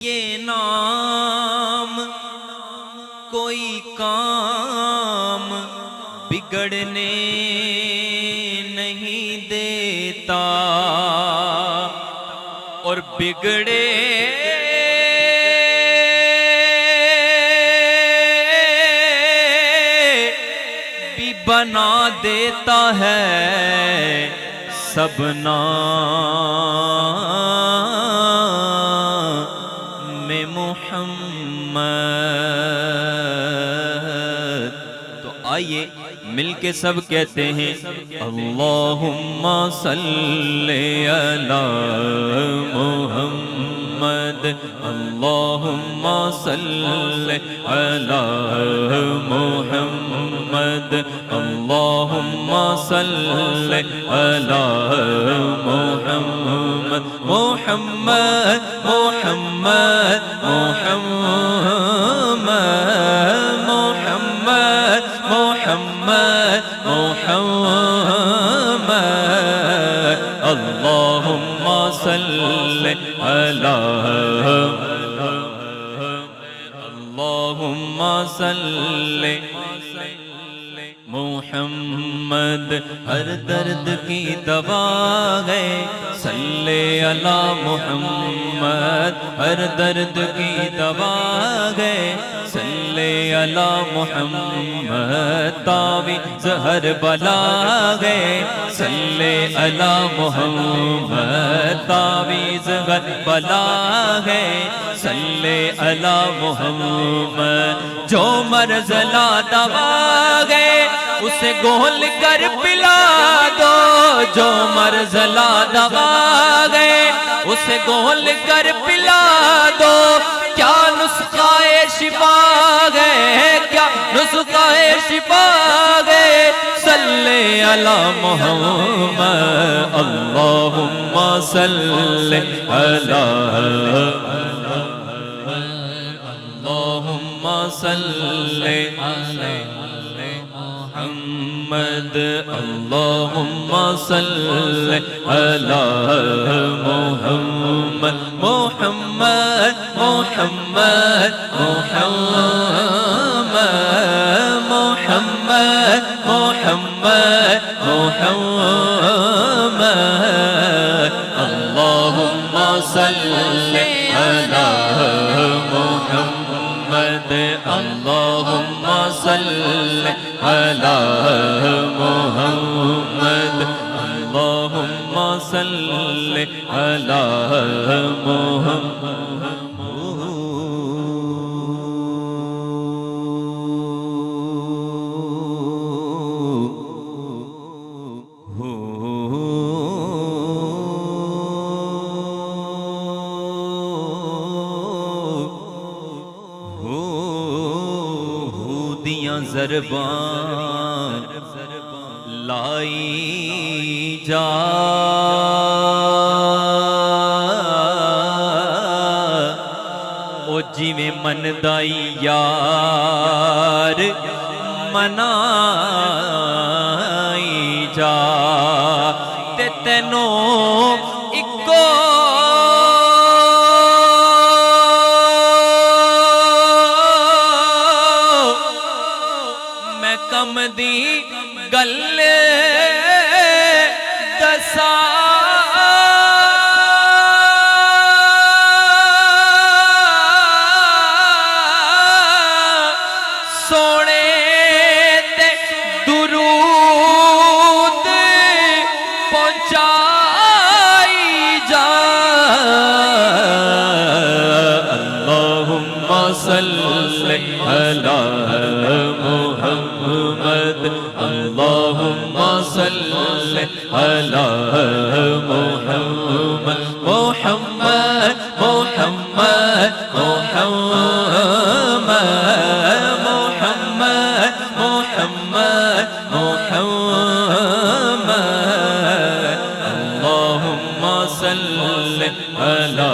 یہ نام کوئی کام بگڑنے نہیں دیتا اور بگڑے بھی بنا دیتا ہے سب میں محمد۔ تو آئیے مل کے سب کہتے ہیں اللہم صلی علی محمد، اللہم صلی علی محمد، اللہم صلی علی محمد، محمد محمد محمد محمد محمد محمد، اللہم صلی علی اللہم صلی محمد، ہر درد کی دوا ہے صلی علی محمد، ہر درد کی دوا ہے صلی علی محمد، تعویذ ہر بلا ہے صلی علی محمد، تعویذ ہر بلا ہے صلی علی محمد، جو مرض لا دوا ہے اسے گھول کر پلا دو، جو مرض لا دوا ہے اسے گھول کر پلا دو، کیا نسخہ شفا ہے، کیا نسخہ شفا ہے صلی علی محمد، اللہم صلی علی اللہم صلی علی محمد، اللہم صلی علی محمد، محمد محمد محمد محمد محمد محمد، اللہم صلی علی محمد، اللہم صلی علی محمد، اللہم صلی علی محمد۔ ضرباں لائی جا او جی میں من دائی یار منائی جا تے تینوں اکو کم دی گل دسا سونے تے درود پہنچائی جا، اللہم صلی علی محمد، اللہم صلی علی محمد، محمد محمد محمد محمد محمد محمد، اللہم صلی علی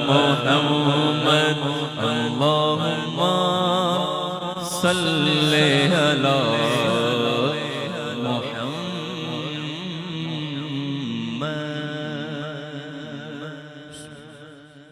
محمد، اللہم صلی علی